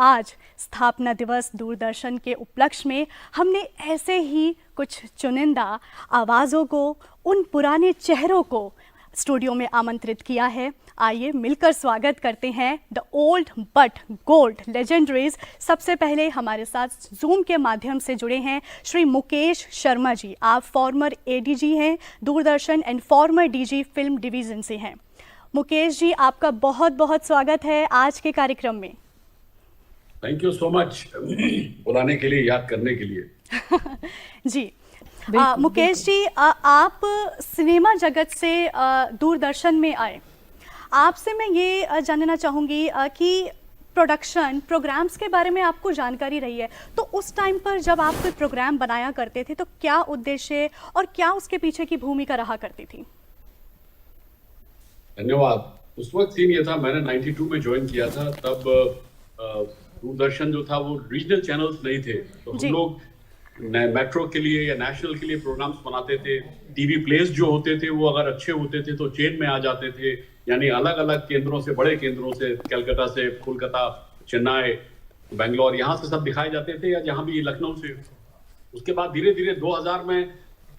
आज स्थापना दिवस दूरदर्शन के उपलक्ष्य में हमने ऐसे ही कुछ चुनिंदा आवाज़ों को, उन पुराने चेहरों को स्टूडियो में आमंत्रित किया है। आइए मिलकर स्वागत करते हैं the old but gold legendaries. सबसे पहले हमारे साथ जूम के माध्यम से जुड़े हैं श्री मुकेश शर्मा जी। आप फॉर्मर एडीजी हैं Doordarshan and former DG film division से हैं। मुकेश जी, आपका बहुत बहुत स्वागत है आज के कार्यक्रम में। थैंक यू सो मच बुलाने के लिए, याद करने के लिए। जी मुकेश जी, आप सिनेमा जगत से दूरदर्शन में आए। आपसे मैं ये जानना चाहूँगी कि प्रोडक्शन प्रोग्राम्स के बारे में आपको जानकारी रही है, तो उस टाइम पर जब आप कोई प्रोग्राम बनाया करते थे तो क्या उद्देश्य और क्या उसके पीछे की भूमिका रहा करती थी? धन्यवाद। उस वक्त सीन ये था, मैंने 92 में ज्वाइन किया था। तब दूरदर्शन जो था वो रीजनल चैनल्स नहीं थे, तो हम लोग मेट्रो के लिए या नेशनल के लिए प्रोग्राम्स बनाते थे। टीवी प्लेस जो होते थे वो अगर अच्छे होते थे तो चेन में आ जाते थे, यानी अलग अलग केंद्रों से, बड़े केंद्रों से, कलकत्ता से, कोलकाता, चेन्नई, बेंगलोर, यहाँ से सब दिखाए जाते थे, या जहाँ भी लखनऊ से। उसके बाद धीरे धीरे 2000 में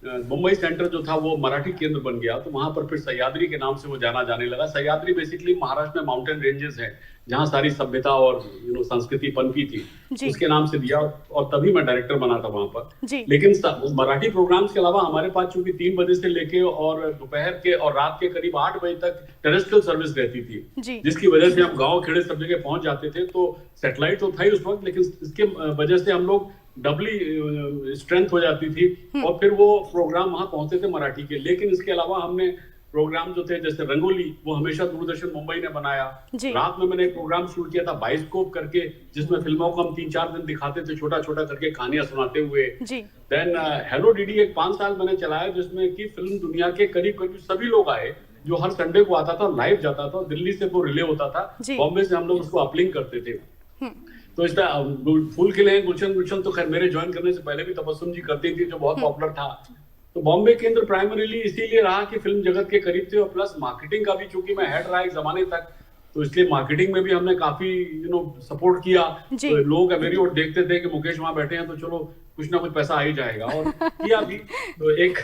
मुंबई सेंटर जो था वो मराठी केंद्र बन गया, तो वहां पर फिर सह्याद्री के नाम से वो जाना जाने लगा। सह्याद्री बेसिकली महाराष्ट्र में माउंटेन रेंजेस हैं जहां सारी सभ्यता और संस्कृति पनपी थी, उसके नाम से दिया, और तभी मैं डायरेक्टर बना था वहां पर। लेकिन मराठी प्रोग्राम्स के अलावा हमारे पास चूंकि 3 बजे से लेके और दोपहर के और रात के करीब 8 बजे तक टेरेस्ट्रियल सर्विस रहती थी, जिसकी वजह से हम गाँव खेड़े सब जगह पहुंच जाते थे। तो सैटेलाइट तो था ही उस वक्त, लेकिन इसके वजह से हम लोग डबली स्ट्रेंथ हो जाती थी, और फिर वो प्रोग्राम वहां पहुंचते थे मराठी के। लेकिन इसके अलावा हमने प्रोग्राम जो थे, जैसे रंगोली, वो हमेशा दूरदर्शन मुंबई ने बनाया। रात में मैंने एक प्रोग्राम शूट किया था बाइस्कोप करके, जिसमें फिल्मों को हम 3-4 दिन दिखाते थे, छोटा छोटा करके कहानियां सुनाते हुए। देन हेलो डीडी एक 5 साल मैंने चलाया, जिसमें कि फिल्म दुनिया के करीब करीब सभी लोग आए, जो हर संडे को आता था, लाइव जाता था, दिल्ली से वो रिले होता था, बॉम्बे से हम लोग उसको अपलिंक करते थे। तो इस फूल खिले गुलशन गुलशन तो खैर मेरे ज्वाइन करने से पहले भी तबस्सुम जी करती थी, जो बहुत पॉपुलर था। तो बॉम्बे केंद्र प्राइमरीली इसीलिए रहा कि फिल्म जगत के करीब थे, और प्लस मार्केटिंग का भी, चूंकि मैं हेड रहा एक जमाने तक, तो इसलिए मार्केटिंग में भी हमने काफी सपोर्ट किया। तो लोग मेरी ओर देखते थे कि मुकेश वहां बैठे हैं तो चलो कुछ ना कुछ पैसा आ ही जाएगा, और किया भी। तो एक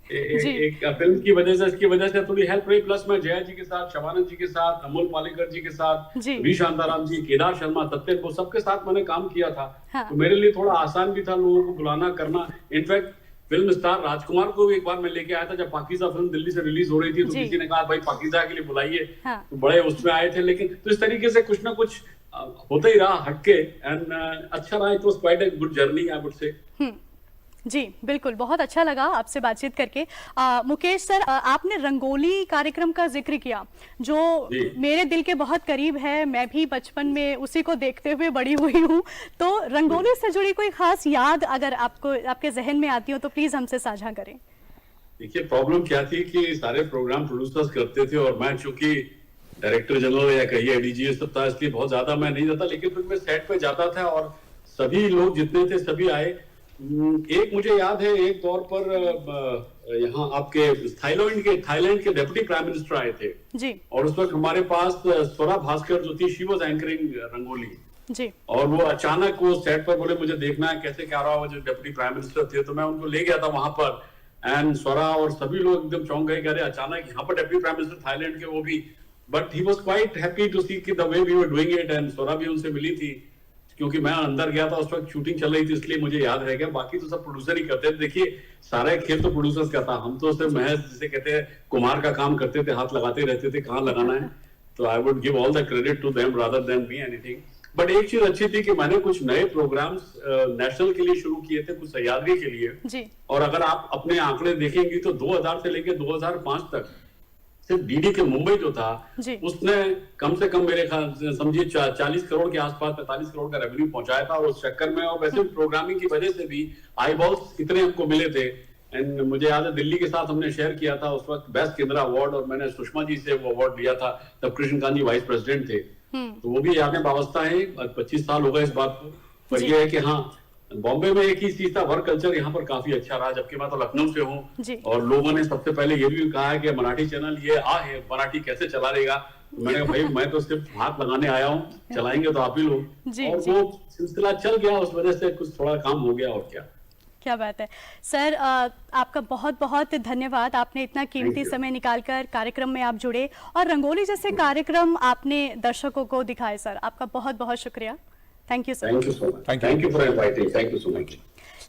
फिल्म की वजह से, इसकी वजह से थोड़ी हेल्प रही। प्लस मैं जया जी के साथ, शबानंद जी के साथ, अमोल पालेकर जी के साथ, वी शांताराम जी, केदार शर्मा, सत्यन, वो सबके साथ मैंने काम किया था। तो मेरे लिए थोड़ा आसान भी था लोगों को बुलाना करना। इनफैक्ट फिल्म स्टार राजकुमार को भी एक बार मैं लेके आया था, जब पाकीज़ा फिल्म दिल्ली से रिलीज हो रही थी, तो किसी ने कहा भाई पाकीज़ा के लिए बुलाइए, तो बड़े उसमें आए थे। लेकिन तो इस तरीके से कुछ ना कुछ होता ही रहा हटके, एंड अच्छा रहा। It was quite a good journey, I would say. जी बिल्कुल, बहुत अच्छा लगा आपसे बातचीत करके। मुकेश सर, आपने रंगोली कार्यक्रम का जिक्र किया, जो मेरे दिल के बहुत करीब है। मैं भी बचपन में उसी को देखते हुए बड़ी हुई हूँ। तो रंगोली से जुड़ी कोई खास याद अगर आपको, आपके जहन में आती हो, तो प्लीज हमसे साझा करें। देखिए, प्रॉब्लम क्या थी कि सारे प्रोग्राम प्रोड्यूसर्स करते थे, और मैं चूंकि डायरेक्टर जनरल या कहिए एडीजी सब था, इसलिए बहुत ज्यादा मैं नहीं जाता। लेकिन फिर मैं सेट पे जाता था, और सभी लोग जितने थे सभी आए। एक मुझे याद है, एक दौर पर यहाँ आपके थाईलैंड के डिप्टी प्राइम मिनिस्टर आए थे जी, और उस वक्त हमारे पास स्वरा भास्कर जो थी, शी वाज एंकरिंग रंगोली जी, और वो अचानक वो सेट पर बोले मुझे देखना है कैसे क्या रहा। वो जो डिप्टी प्राइम मिनिस्टर थे, तो मैं उनको ले गया था वहां पर, एंड स्वरा और सभी लोग एकदम चौंक गए, अरे अचानक यहाँ पर डिप्टी प्राइम मिनिस्टर थाईलैंड के, वो भी। But he was quite happy to see the way we were doing it, and Swara भी उनसे मिली थी, क्योंकि मैं अंदर गया था उस वक्त, शूटिंग चल रही थी, इसलिए मुझे याद रह गया। बाकी तो सब प्रोड्यूसर ही करते थे। देखिए, सारा खेल तो प्रोड्यूसर्स का था, हम तो सिर्फ महज जिसे कहते हैं कुमार का काम करते थे, हाथ लगाते रहते थे कहाँ लगाना है। तो I would give all the credit to them rather than me anything. But एक चीज अच्छी थी कि मैंने कुछ नए प्रोग्राम्स नेशनल के लिए शुरू किए थे, कुछ सह्याद्री के लिए जी। और अगर आप अपने आंकड़े देखेंगे तो 2000 से लेकर 2005 तक सिर्फ डीडी के मुंबई जो था, उसने कम से कम मेरे ख्याल से समझिए 40 करोड़ के आसपास, 45 करोड़ का रेवेन्यू पहुंचाया था। और उस चक्कर में, और वैसे प्रोग्रामिंग की वजह से भी आई बॉल्स इतने हमको मिले थे। एंड मुझे याद है दिल्ली के साथ हमने शेयर किया था उस वक्त बेस्ट केंद्र अवार्ड, और मैंने सुषमा जी से वो अवार्ड लिया था, तब कृष्णकांत जी वाइस प्रेसिडेंट थे। तो वो भी यादें वाबस्ता है, 25 साल हो गए इस बात को। पर यह है कि हाँ, बॉम्बे में एक ही चीज था, वर्क कल्चर यहाँ पर काफी अच्छा रहा, जबकि मैं तो लखनऊ से जी। हूँ और लोगों ने सबसे पहले ये भी कहा है कि मराठी चैनल ये है, मराठी कैसे चला रहेगा। मैंने कहा भाई मैं तो सिर्फ हाथ लगाने आया हूँ, चलाएंगे तो आप ही लोग। जी, और जी। वो सिलसिला चल गया, उस वजह से कुछ थोड़ा काम हो गया और क्या। क्या बात है सर, आपका बहुत बहुत धन्यवाद, आपने इतना कीमती you. समय निकालकर कार्यक्रम में आप जुड़े और रंगोली जैसे कार्यक्रम आपने दर्शकों को दिखाए सर, आपका बहुत बहुत शुक्रिया। Thank you sir. Thank you so much, thank you for inviting, thank you so much.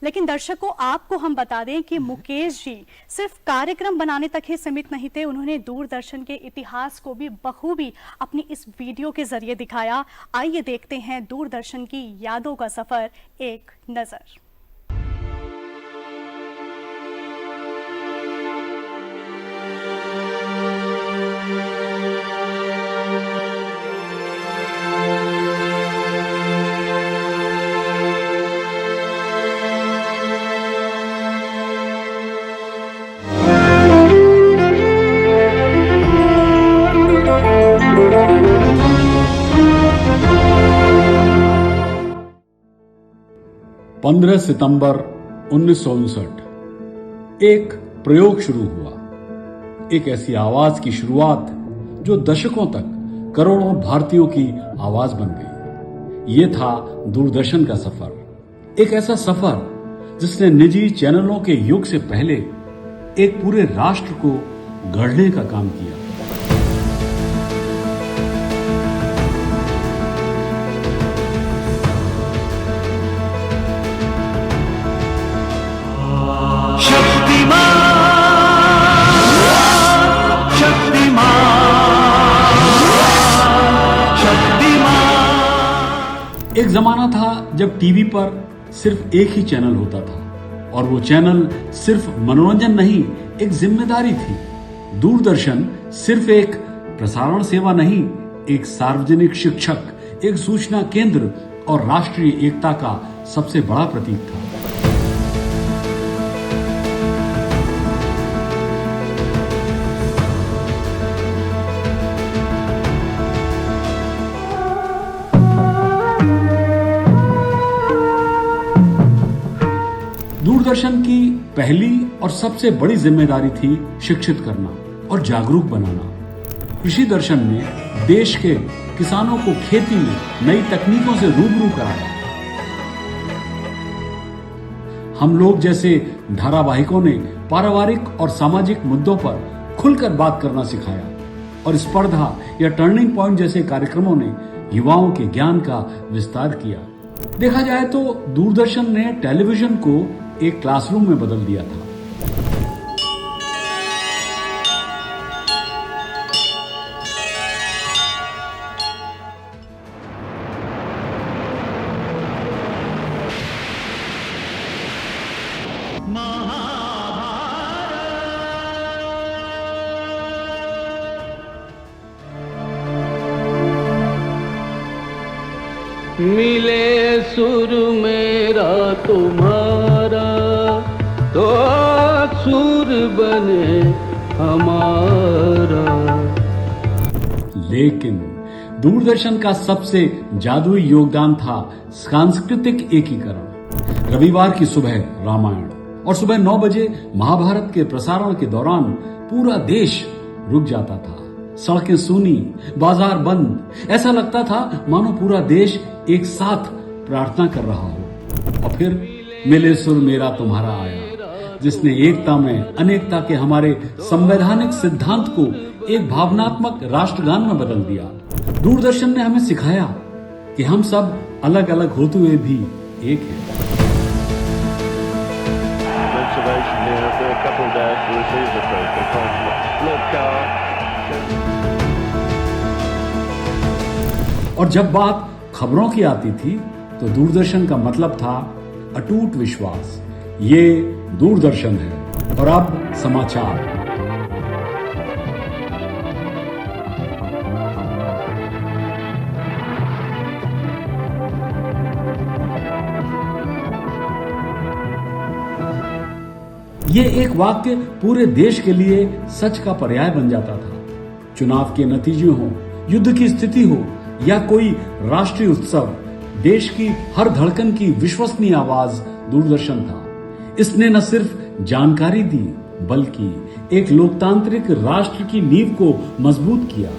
लेकिन दर्शकों, आपको हम बता दें कि मुकेश जी सिर्फ कार्यक्रम बनाने तक ही सीमित नहीं थे, उन्होंने दूरदर्शन के इतिहास को भी बखूबी अपनी इस वीडियो के जरिए दिखाया। आइए देखते हैं दूरदर्शन की यादों का सफर, एक नजर। पंद्रह सितंबर 1959 एक प्रयोग शुरू हुआ, एक ऐसी आवाज की शुरुआत जो दशकों तक करोड़ों भारतीयों की आवाज बन गई। ये था दूरदर्शन का सफर, एक ऐसा सफर जिसने निजी चैनलों के युग से पहले एक पूरे राष्ट्र को गढ़ने का काम किया। एक जमाना था जब टीवी पर सिर्फ एक ही चैनल होता था और वो चैनल सिर्फ मनोरंजन नहीं, एक जिम्मेदारी थी। दूरदर्शन सिर्फ एक प्रसारण सेवा नहीं, एक सार्वजनिक शिक्षक, एक सूचना केंद्र और राष्ट्रीय एकता का सबसे बड़ा प्रतीक था। दूरदर्शन की पहली और सबसे बड़ी जिम्मेदारी थी शिक्षित करना और जागरूक बनाना। कृषि दर्शन ने देश के किसानों को खेती में नई तकनीकों से रूबरू कराया। हम लोग जैसे धारावाहिकों ने पारिवारिक और सामाजिक मुद्दों पर खुलकर बात करना सिखाया और स्पर्धा या टर्निंग पॉइंट जैसे कार्यक्रमों ने युवाओं के ज्ञान का विस्तार किया। देखा जाए तो दूरदर्शन ने टेलीविजन को एक क्लासरूम में बदल दिया था। मिले सुर मेरा तुम्हारा तो सुर बने हमारा। लेकिन दूरदर्शन का सबसे जादुई योगदान था सांस्कृतिक एकीकरण। रविवार की सुबह रामायण और सुबह 9 बजे महाभारत के प्रसारण के दौरान पूरा देश रुक जाता था। सड़कें सूनी, बाजार बंद, ऐसा लगता था मानो पूरा देश एक साथ प्रार्थना कर रहा हो। और फिर मिले सुर मेरा तुम्हारा आया, जिसने एकता में अनेकता के हमारे संवैधानिक सिद्धांत को एक भावनात्मक राष्ट्रगान में बदल दिया। दूरदर्शन ने हमें सिखाया कि हम सब अलग अलग होते हुए भी एक हैं। और जब बात खबरों की आती थी तो दूरदर्शन का मतलब था अटूट विश्वास। ये दूरदर्शन है और अब समाचार। ये एक वाक्य पूरे देश के लिए सच का पर्याय बन जाता था। चुनाव के नतीजे हो, युद्ध की स्थिति हो या कोई राष्ट्रीय उत्सव, देश की हर धड़कन की विश्वसनीय आवाज दूरदर्शन था। इसने न सिर्फ जानकारी दी बल्कि एक लोकतांत्रिक राष्ट्र की नींव को मजबूत किया।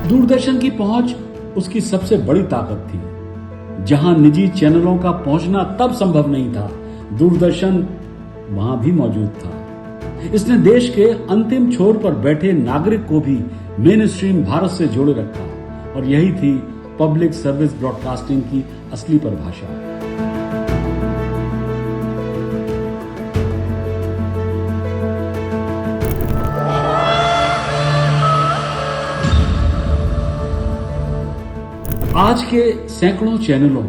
दूरदर्शन की पहुंच उसकी सबसे बड़ी ताकत थी। जहां निजी चैनलों का पहुंचना तब संभव नहीं था, दूरदर्शन वहां भी मौजूद था। इसने देश के अंतिम छोर पर बैठे नागरिक को भी मेन स्ट्रीम भारत से जोड़े रखा और यही थी पब्लिक सर्विस ब्रॉडकास्टिंग की असली परिभाषा। आज के सैकड़ों चैनलों,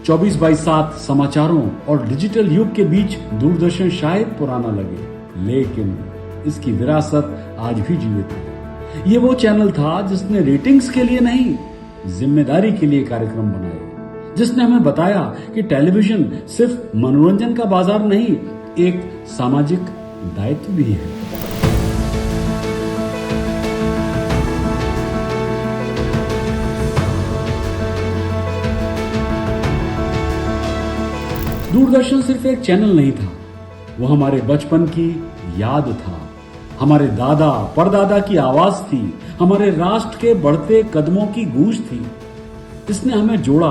24/7 समाचारों और डिजिटल युग के बीच दूरदर्शन शायद पुराना लगे, लेकिन इसकी विरासत आज भी जीवित है। ये वो चैनल था जिसने रेटिंग्स के लिए नहीं, जिम्मेदारी के लिए कार्यक्रम बनाए, जिसने हमें बताया कि टेलीविजन सिर्फ मनोरंजन का बाजार नहीं, एक सामाजिक दायित्व भी है। दूरदर्शन सिर्फ एक चैनल नहीं था, वो हमारे बचपन की याद था, हमारे दादा परदादा की आवाज थी, हमारे राष्ट्र के बढ़ते कदमों की गूंज थी। इसने हमें जोड़ा,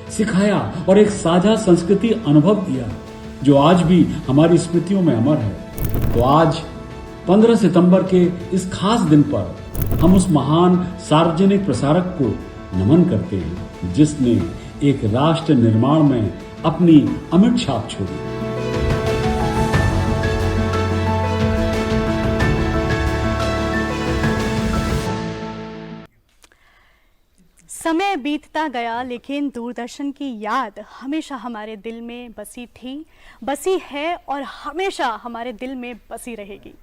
सिखाया और एक साझा संस्कृति अनुभव दिया जो आज भी हमारी स्मृतियों में अमर है। तो आज 15 सितंबर के इस खास दिन पर हम उस महान सार्वजनिक प्रसारक को नमन करते हैं जिसने एक राष्ट्र निर्माण में अपनी अमिट छाप छोड़ी। समय बीतता गया लेकिन दूरदर्शन की याद हमेशा हमारे दिल में बसी थी, बसी है और हमेशा हमारे दिल में बसी रहेगी।